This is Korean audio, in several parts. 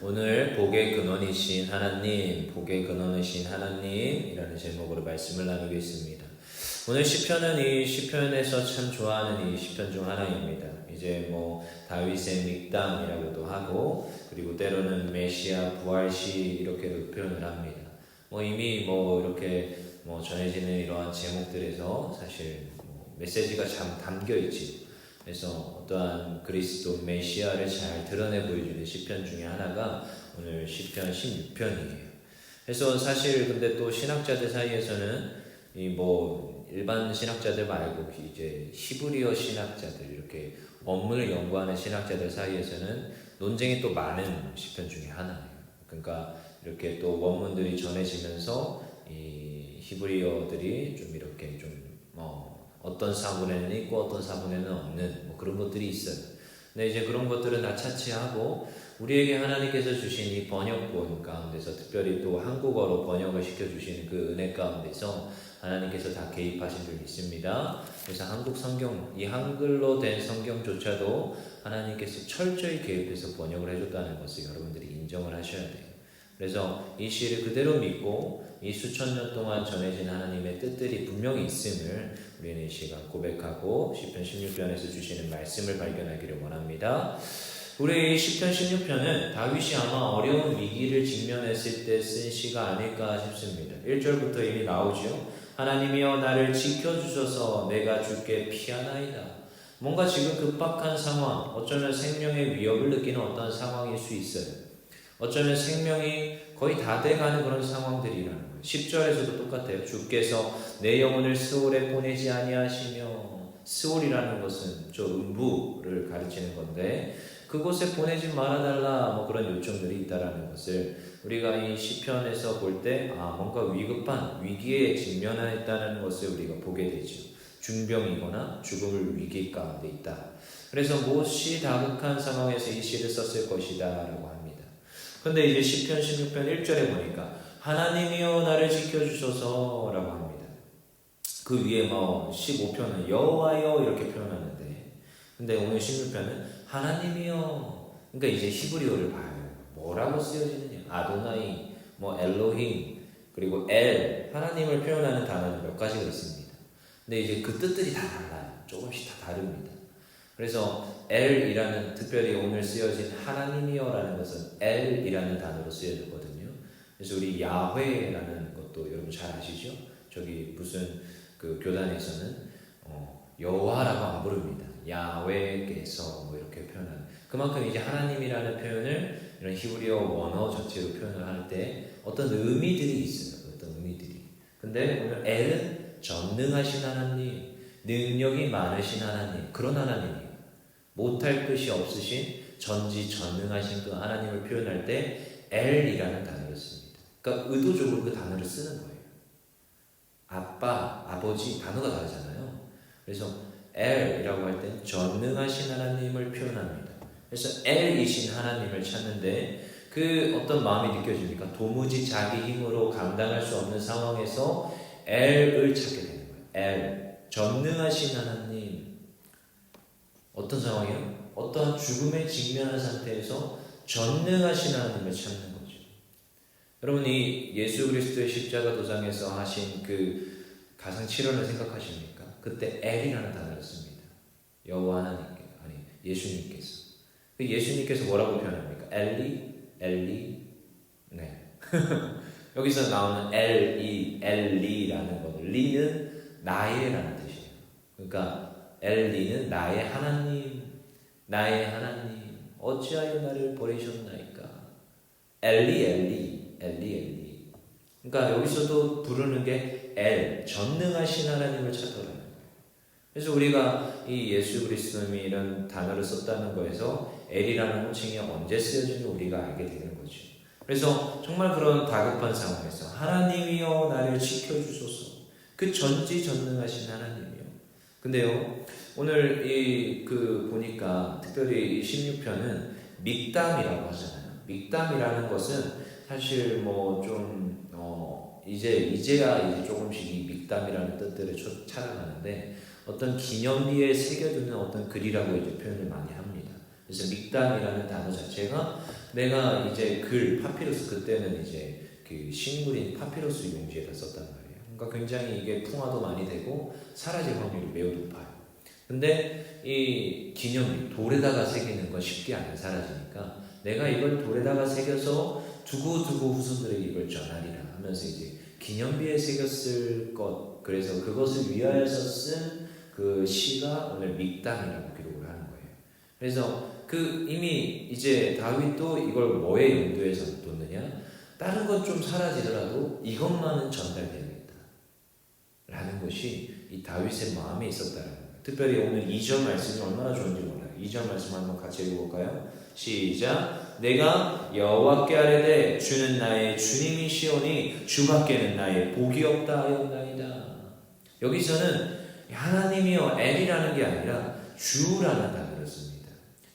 오늘 복의 근원이신 하나님, 복의 근원이신 하나님이라는 제목으로 말씀을 나누겠습니다. 오늘 시편은 이 시편에서 참 좋아하는 이 시편 중 하나입니다. 이제 다윗의 믹담이라고도 하고, 그리고 때로는 메시아 부활시 이렇게도 표현을 합니다. 이미 이렇게 전해지는 이러한 제목들에서 사실 메시지가 참 담겨 있지. 그래서 어떠한 그리스도 메시아를 잘 드러내 보여주는 시편 중에 하나가 오늘 시편 16편이에요. 그래서 사실 근데 또 신학자들 사이에서는 일반 신학자들 말고 이제 히브리어 신학자들, 이렇게 원문을 연구하는 신학자들 사이에서는 논쟁이 또 많은 시편 중에 하나예요. 그러니까 이렇게 또 원문들이 전해지면서 이 히브리어들이 좀 이렇게 어떤 사본에는 있고 어떤 사본에는 없는 그런 것들이 있어요. 근데 이제 그런 것들은 다 차치하고 우리에게 하나님께서 주신 이 번역본 가운데서, 특별히 또 한국어로 번역을 시켜주시는 그 은혜 가운데서 하나님께서 다 개입하신 줄 믿습니다. 그래서 한국 성경, 이 한글로 된 성경조차도 하나님께서 철저히 개입해서 번역을 해줬다는 것을 여러분들이 인정을 하셔야 돼요. 그래서 이 시를 그대로 믿고 이 수천 년 동안 전해진 하나님의 뜻들이 분명히 있음을 우리는 이 시간 고백하고 시편 16편에서 주시는 말씀을 발견하기를 원합니다. 우리 시편 16편은 다윗이 아마 어려운 위기를 직면했을 때 쓴 시가 아닐까 싶습니다. 1절부터 이미 나오죠. 하나님이여 나를 지켜주셔서 내가 주께 피하나이다. 뭔가 지금 급박한 상황, 어쩌면 생명의 위협을 느끼는 어떤 상황일 수 있어요. 어쩌면 생명이 거의 다 돼가는 그런 상황들이라는 거예요. 10절에서도 똑같아요. 주께서 내 영혼을 스올에 보내지 아니하시며, 스올이라는 것은 저 음부를 가르치는 건데 그곳에 보내지 말아달라 그런 요청들이 있다라는 것을 우리가 이 시편에서 볼 때 뭔가 위급한 위기에 직면했다는 것을 우리가 보게 되죠. 중병이거나 죽음을 위기 가운데 있다. 그래서 몹시 다급한 상황에서 이 시를 썼을 것이다 라고 합니다. 근데 이제 시편 16편 1절에 보니까 하나님이여 나를 지켜주셔서 라고 합니다. 그 위에 15편은 여호와여 이렇게 표현하는데, 근데 오늘 16편은 하나님이여, 그러니까 이제 히브리어를 봐요. 뭐라고 쓰여지느냐? 아도나이, 엘로힘, 그리고 엘, 하나님을 표현하는 단어는 몇 가지가 있습니다. 근데 이제 그 뜻들이 다 달라요. 조금씩 다 다릅니다. 그래서 엘이라는, 특별히 오늘 쓰여진 하나님이여라는 것은 엘이라는 단어로 쓰여졌거든요. 그래서 우리 야훼라는 것도 여러분 잘 아시죠? 저기 무슨 그 교단에서는 여호와라고 안 부릅니다. 야훼께서 이렇게 표현하는, 그만큼 이제 하나님이라는 표현을 이런 히브리어 원어 전체로 표현을 할 때 어떤 의미들이 있어요. 어떤 의미들이. 근데 오늘 엘은 전능하신 하나님, 능력이 많으신 하나님, 그런 하나님이에요. 못할 것이 없으신 전지전능하신 그 하나님을 표현할 때 엘이라는 단어를 씁니다. 그러니까 의도적으로 그 단어를 쓰는 거예요. 아빠, 아버지 단어가 다르잖아요. 그래서 엘이라고 할 때 전능하신 하나님을 표현합니다. 그래서 엘이신 하나님을 찾는데 그 어떤 마음이 느껴집니까? 도무지 자기 힘으로 감당할 수 없는 상황에서 엘을 찾게 되는 거예요. 엘, 전능하신 하나님. 어떤 상황이요? 어떠한 죽음에 직면한 상태에서 전능하신 하나님을 찾는 거죠. 여러분, 이 예수 그리스도의 십자가 도상에서 하신 그 가상 치료를 생각하십니까? 그때 엘이라는 단어를 씁니다. 여호와 하나님께, 예수님께서. 예수님께서 뭐라고 표현합니까? 엘리. 네. 여기서 나오는 엘리라는 것, 리는 나의라는 뜻이에요. 그러니까 엘리는 나의 하나님, 어찌하여 나를 버리셨나이까? 엘리. 그러니까 여기서도 부르는 게 엘, 전능하신 하나님을 찾더라는 거예요. 그래서 우리가 이 예수 그리스도님이 이런 단어를 썼다는 거에서 엘이라는 호칭이 언제 쓰여지는지 우리가 알게 되는 거죠. 그래서 정말 그런 다급한 상황에서 하나님이여 나를 지켜주소서, 그 전지전능하신 하나님이요. 근데요, 오늘 보니까 특별히 이 16편은 믹담이라고 하잖아요. 믹담이라는 것은 사실 이제야 조금씩 이 믹담이라는 뜻들을 찾아가는데, 어떤 기념비에 새겨두는 어떤 글이라고 이제 표현을 많이 합니다. 그래서 믹담이라는 단어 자체가 내가 이제 파피루스, 그때는 이제 그 식물인 파피루스 용지에다 썼단 말이에요. 그러니까 굉장히 이게 풍화도 많이 되고 사라질 확률이 매우 높아요. 근데 이 기념비, 돌에다가 새기는 건 쉽게 안 사라지니까 내가 이걸 돌에다가 새겨서 두고두고 후손들에게 이걸 전하리라 하면서 이제 기념비에 새겼을 것, 그래서 그것을 위하여서 쓴 그 시가 오늘 믹담이라고 기록을 하는 거예요. 그래서 그 이미 이제 다윗도 이걸 뭐에 염두에서 뒀느냐, 다른 것 좀 사라지더라도 이것만은 전달되겠다 라는 것이 이 다윗의 마음에 있었다는 거예요. 특별히 오늘 2절 말씀이 얼마나 좋은지 몰라요. 2절 말씀 한번 같이 읽어볼까요? 시작. 내가 여호와께 아뢰되 주는 나의 주님이시오니 주밖에는 나의 복이 없다 하였나이다. 여기서는 하나님이여 엘이라는 게 아니라 주라는 단어를 씁니다.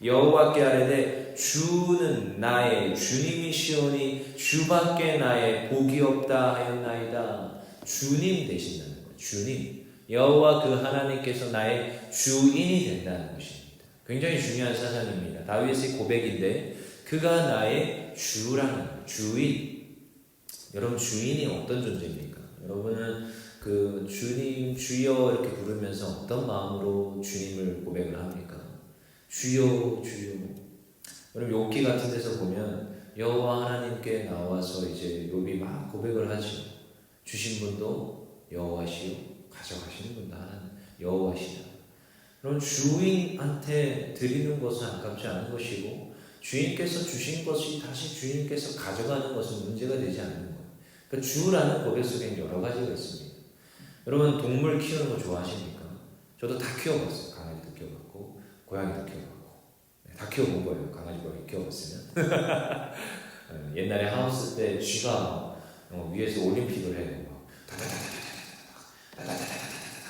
여호와께 아뢰되 주는 나의 주님이시오니 주밖에 나의 복이 없다 하였나이다. 주님 되신다는 거예요. 주님, 여호와 그 하나님께서 나의 주인이 된다는 것입니다. 굉장히 중요한 사상입니다. 다윗의 고백인데 그가 나의 주라는 주인. 여러분, 주인이 어떤 존재입니까? 여러분은 그 주님, 주여 이렇게 부르면서 어떤 마음으로 주님을 고백을 합니까? 주여, 주여. 여러분, 욥기 같은 데서 보면 여호와 하나님께 나와서 이제 욥이 막 고백을 하죠. 주신 분도 여호와시요, 가져가시는 분도 하나님 여호와시다. 그럼 주인한테 드리는 것은 아깝지 않은 것이고 주인께서 주신 것이 다시 주인께서 가져가는 것은 문제가 되지 않는 거예요. 그러니까 주라는 고백 속에는 여러 가지가 있습니다. 여러분, 동물 키우는 거 좋아하십니까? 저도 다 키워봤어요. 강아지도 키워봤고 고양이도 키워봤고 다 키워본 거예요. 강아지 고양이 키워봤으면. 옛날에 하우스 때 쥐가 위에서 올림픽을 해요.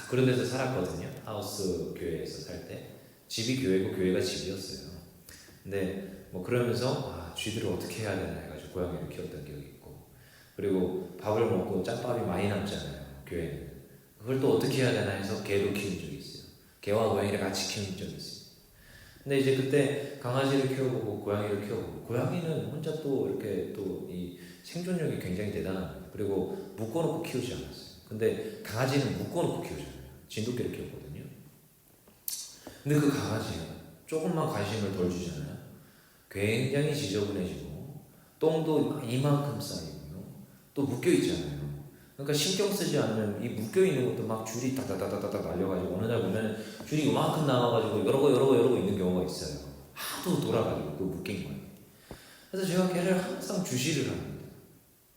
그런 데서 살았거든요. 하우스 교회에서 살 때. 집이 교회고 교회가 집이었어요. 근데 뭐 그러면서 쥐들을 어떻게 해야 되나 해가지고 고양이를 키웠던 기억이 있고, 그리고 밥을 먹고 짬밥이 많이 남잖아요. 교회는. 그걸 또 어떻게 해야 되나 해서 개도 키운 적이 있어요. 개와 고양이를 같이 키운 적이 있어요. 근데 이제 그때 강아지를 키워보고 고양이를 키워보고, 고양이는 혼자 또 이렇게 또 이 생존력이 굉장히 대단합니다. 그리고 묶어놓고 키우지 않았어요. 근데 강아지는 묶어놓고 키우잖아요. 진돗개를 키웠거든요. 근데 그 강아지가 조금만 관심을 덜 주잖아요. 굉장히 지저분해지고 똥도 이만큼 쌓이고요. 또 묶여있잖아요. 그러니까 신경 쓰지 않으면 이 묶여있는 것도 막 줄이 다다다다다 날려가지고 어느 날 보면 줄이 이만큼 나와가지고 여러 거 있는 경우가 있어요. 하도 돌아가지고 그 묶인 거예요. 그래서 제가 걔를 항상 주시를 합니다.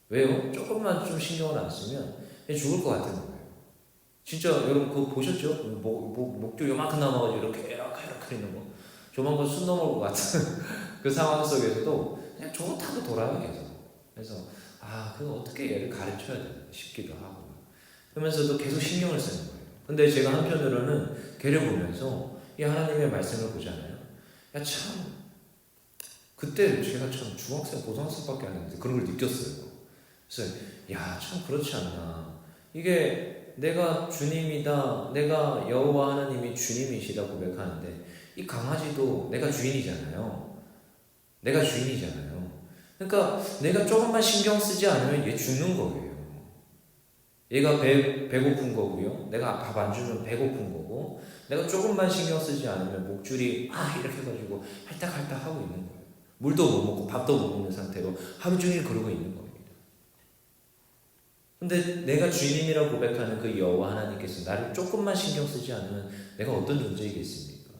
왜요? 조금만 좀 신경을 안 쓰면 죽을 것 같은 거예요. 진짜 여러분 그거 보셨죠? 목줄 요만큼 남아가지고 이렇게 있는 거. 조만간 숨 넘어올 것 같은 그 상황 속에서도 그냥 좋다고 돌아요 계속. 그래서 그거 어떻게 얘를 가르쳐야 되나 싶기도 하고, 그러면서도 계속 신경을 쓰는 거예요. 근데 제가 한편으로는 걔를 보면서 이 하나님의 말씀을 보잖아요. 참 그때 제가 참 중학생, 고등학생밖에 안 했는데 그런 걸 느꼈어요. 그래서 참 그렇지 않나. 이게 내가 주님이다, 내가 여호와 하나님이 주님이시다 고백하는데 이 강아지도 내가 주인이잖아요. 내가 주인이잖아요. 그러니까 내가 조금만 신경 쓰지 않으면 얘 죽는 거예요. 얘가 배고픈 거고요. 내가 밥 안 주면 배고픈 거고, 내가 조금만 신경 쓰지 않으면 목줄이 이렇게 해가지고 할딱할딱 하고 있는 거예요. 물도 못 먹고 밥도 못 먹는 상태로 하루 종일 그러고 있는 겁니다. 근데 내가 주님이라고 고백하는 그 여호와 하나님께서 나를 조금만 신경 쓰지 않으면 내가 어떤 존재이겠습니까?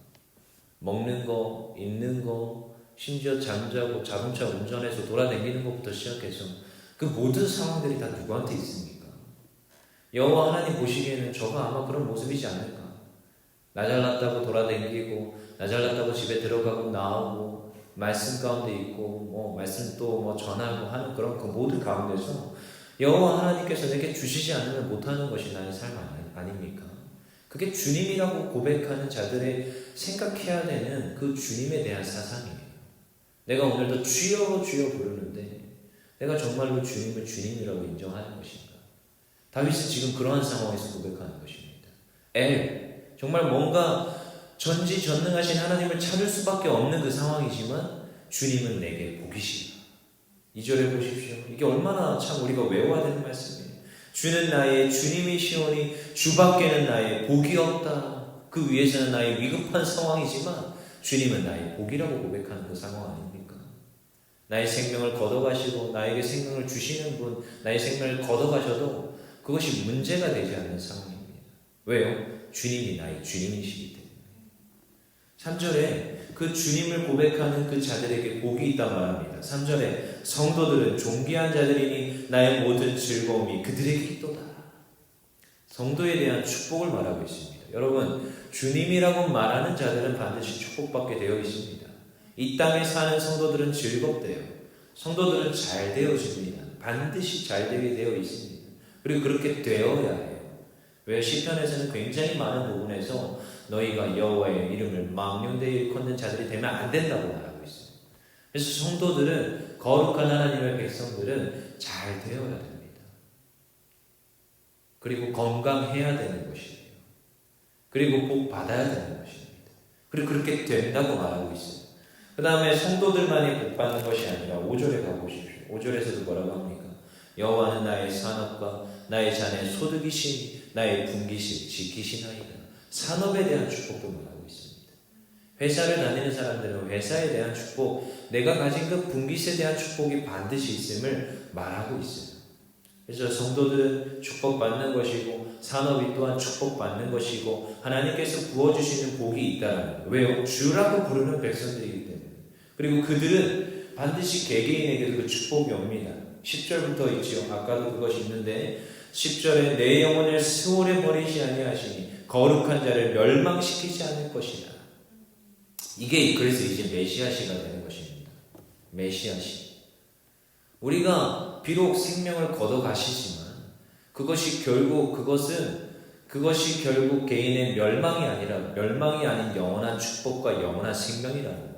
먹는 거, 입는 거, 심지어 잠자고 자동차 운전해서 돌아다니는 것부터 시작해서 그 모든 상황들이 다 누구한테 있습니까? 여호와 하나님 보시기에는 저가 아마 그런 모습이지 않을까. 나 잘났다고 돌아다니고, 나 잘났다고 집에 들어가고 나오고, 말씀 가운데 있고, 말씀 또 전하고 하는 그런 그 모든 가운데서 여호와 하나님께서 내게 주시지 않으면 못하는 것이 나의 삶 아닙니까? 그게 주님이라고 고백하는 자들의 생각해야 되는 그 주님에 대한 사상이에요. 내가 오늘도 주여 주여 부르는데 내가 정말로 주님을 주님이라고 인정하는 것인가? 다윗은 지금 그러한 상황에서 고백하는 것입니다. 정말 뭔가 전지전능하신 하나님을 찾을 수밖에 없는 그 상황이지만 주님은 내게 복이시다. 2절에 보십시오. 이게 얼마나 참 우리가 외워야 되는 말씀이에요. 주는 나의 주님이시오니 주밖에는 나의 복이 없다. 그 위에서는 나의 위급한 상황이지만 주님은 나의 복이라고 고백하는 그 상황 아닙니까? 나의 생명을 걷어가시고 나에게 생명을 주시는 분, 나의 생명을 걷어가셔도 그것이 문제가 되지 않는 상황입니다. 왜요? 주님이 나의 주님이시기 때문에. 3절에 그 주님을 고백하는 그 자들에게 복이 있다 말합니다. 3절에 성도들은 존귀한 자들이니 나의 모든 즐거움이 그들에게 있도다. 성도에 대한 축복을 말하고 있습니다. 여러분, 주님이라고 말하는 자들은 반드시 축복받게 되어 있습니다. 이 땅에 사는 성도들은 즐겁대요. 성도들은 잘 되어집니다. 반드시 잘 되게 되어 있습니다. 그리고 그렇게 되어야 해요. 왜? 시편에서는 굉장히 많은 부분에서 너희가 여호와의 이름을 망령되이 일컫는 자들이 되면 안 된다고 말하고 있어요. 그래서 성도들은, 거룩한 하나님의 백성들은 잘 되어야 됩니다. 그리고 건강해야 되는 것이에요. 그리고 복 받아야 되는 것입니다. 그리고 그렇게 된다고 말하고 있어요. 그 다음에 성도들만이 복 받는 것이 아니라 5절에 가보십시오. 5절에서도 뭐라고 합니까? 여호와는 나의 산업과 나의 잔의 소득이시니 나의 분기심 지키시나이다. 산업에 대한 축복도 말하고 있습니다. 회사를 다니는 사람들은 회사에 대한 축복, 내가 가진 그 분깃에 대한 축복이 반드시 있음을 말하고 있어요. 그래서 성도들은 축복받는 것이고 산업이 또한 축복받는 것이고 하나님께서 부어주시는 복이 있다는 거예요. 왜요? 주라고 부르는 백성들이기 때문에. 그리고 그들은 반드시 개개인에게도 그 축복이 옵니다. 10절부터 있지요. 아까도 그것이 있는데 10절에 내 영혼을 스올에 버리지 아니하시니 거룩한 자를 멸망시키지 않을 것이다. 이게 그래서 이제 메시아시가 되는 것입니다. 메시아시. 우리가 비록 생명을 걷어가시지만 그것이 결국 개인의 멸망이 아닌 영원한 축복과 영원한 생명이라는 거예요.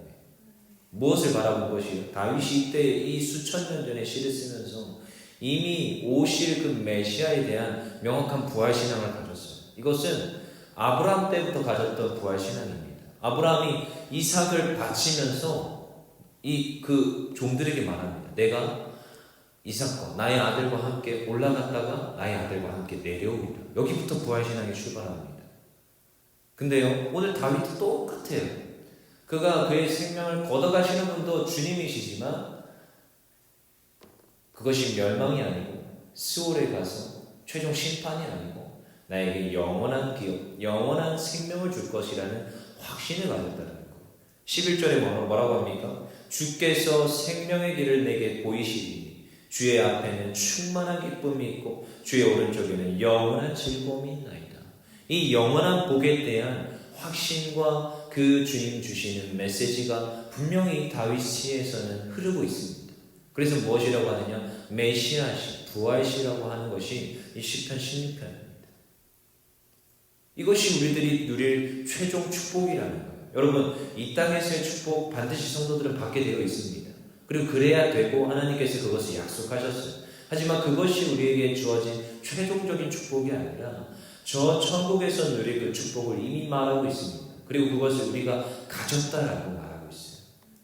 무엇을 바라본 것이요? 다윗이 이때 이 수천 년 전에 시를 쓰면서 이미 오실 그 메시아에 대한 명확한 부활신앙을 가졌어요. 이것은 아브라함 때부터 가졌던 부활신앙입니다. 아브라함이 이삭을 바치면서 그 종들에게 말합니다. 내가 이삭과 나의 아들과 함께 올라갔다가 나의 아들과 함께 내려오리라. 여기부터 부활신앙이 출발합니다. 근데요, 오늘 다윗도 똑같아요. 그가 그의 생명을 걷어가시는 분도 주님이시지만 그것이 멸망이 아니고 스올에 가서 최종 심판이 아니고 나에게 영원한 기업, 영원한 생명을 줄 것이라는 확신을 가졌다는 거. 11절에 뭐라고 합니까? 주께서 생명의 길을 내게 보이시리니 주의 앞에는 충만한 기쁨이 있고 주의 오른쪽에는 영원한 즐거움이 있나이다. 이 영원한 복에 대한 확신과 그 주님 주시는 메시지가 분명히 다윗 시에서는 흐르고 있습니다. 그래서 무엇이라고 하느냐? 메시아시, 부활시라고 하는 것이 이 시편 16편입니다. 이것이 우리들이 누릴 최종 축복이라는 거예요. 여러분, 이 땅에서의 축복 반드시 성도들은 받게 되어 있습니다. 그리고 그래야 되고 하나님께서 그것을 약속하셨어요. 하지만 그것이 우리에게 주어진 최종적인 축복이 아니라 저 천국에서 누릴 그 축복을 이미 말하고 있습니다. 그리고 그것을 우리가 가졌다라고 말하고 있어요.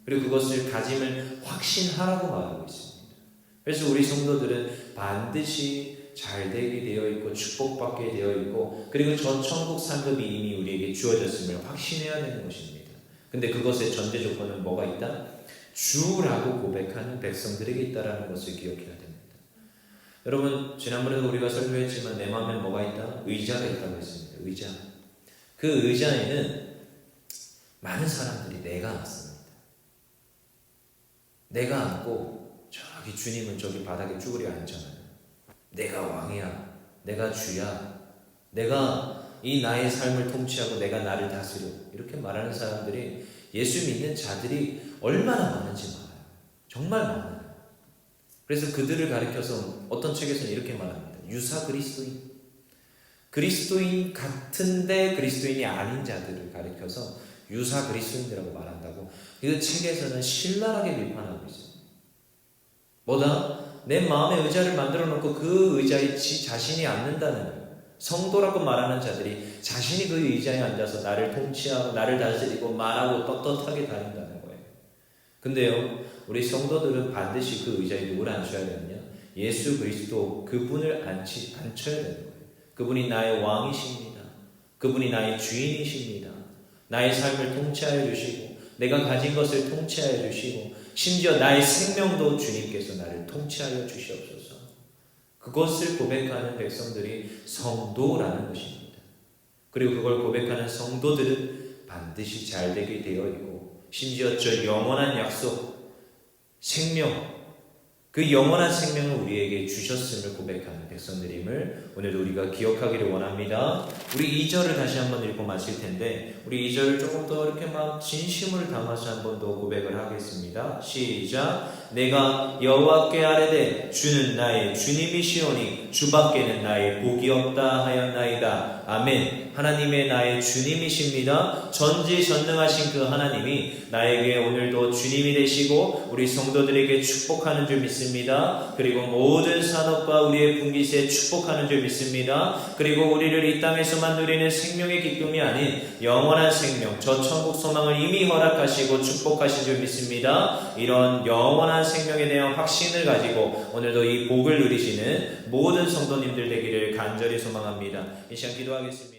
그리고 그것을 가짐을 확신하라고 말하고 있습니다. 그래서 우리 성도들은 반드시 잘 되게 되어 있고 축복받게 되어 있고 그리고 저 천국 상급이 이미 우리에게 주어졌음을 확신해야 되는 것입니다. 근데 그것의 전제 조건은 뭐가 있다? 주라고 고백하는 백성들에게 있다라는 것을 기억해야 됩니다. 여러분, 지난번에도 우리가 설교했지만 내 마음에 뭐가 있다? 의자가 있다고 했습니다. 의자. 그 의자에는 많은 사람들이 내가 앉습니다. 내가 앉고 저기 주님은 저기 바닥에 쭈그려 앉잖아요. 내가 왕이야. 내가 주야. 내가 이 나의 삶을 통치하고 내가 나를 다스려. 이렇게 말하는 사람들이 예수 믿는 자들이 얼마나 많은지 말아요. 정말 많아요. 그래서 그들을 가리켜서 어떤 책에서는 이렇게 말합니다. 유사 그리스도인. 그리스도인 같은데 그리스도인이 아닌 자들을 가리켜서 유사 그리스도인이라고 말한다고 그 책에서는 신랄하게 비판하고 있어요. 뭐다? 내 마음의 의자를 만들어 놓고 그 의자에 자신이 앉는다는 거예요. 성도라고 말하는 자들이 자신이 그 의자에 앉아서 나를 통치하고 나를 다스리고 말하고 떳떳하게 다닌다는 거예요. 근데요, 우리 성도들은 반드시 그 의자에 누구를 앉혀야 되느냐? 예수 그리스도 그분을 앉혀야 되는 거예요. 그분이 나의 왕이십니다. 그분이 나의 주인이십니다. 나의 삶을 통치하여 주시고 내가 가진 것을 통치하여 주시고 심지어 나의 생명도 주님께서 나를 통치하여 주시옵소서. 그것을 고백하는 백성들이 성도라는 것입니다. 그리고 그걸 고백하는 성도들은 반드시 잘되게 되어 있고 심지어 저 영원한 약속, 생명, 그 영원한 생명을 우리에게 주셨음을 고백하는 백성들임을 오늘도 우리가 기억하기를 원합니다. 우리 2절을 다시 한번 읽고 마칠 텐데 우리 2절을 조금 더 이렇게 막 진심을 담아서 한 번 더 고백을 하겠습니다. 시작. 내가 여호와께 아뢰되 주는 나의 주님이시오니 주밖에는 나의 복이 없다 하였나이다. 아멘. 하나님의 나의 주님이십니다. 전지전능하신 그 하나님이 나에게 오늘도 주님이 되시고 우리 성도들에게 축복하는 줄 믿습니다. 그리고 모든 산업과 우리의 분깃에 축복하는 줄 믿습니다. 그리고 우리를 이 땅에서만 누리는 생명의 기쁨이 아닌 영원한 생명, 저 천국 소망을 이미 허락하시고 축복하신 줄 믿습니다. 이런 영원한 생명에 대한 확신을 가지고 오늘도 이 복을 누리시는 모든 성도님들 되기를 간절히 소망합니다. 이 시간 기도하겠습니다.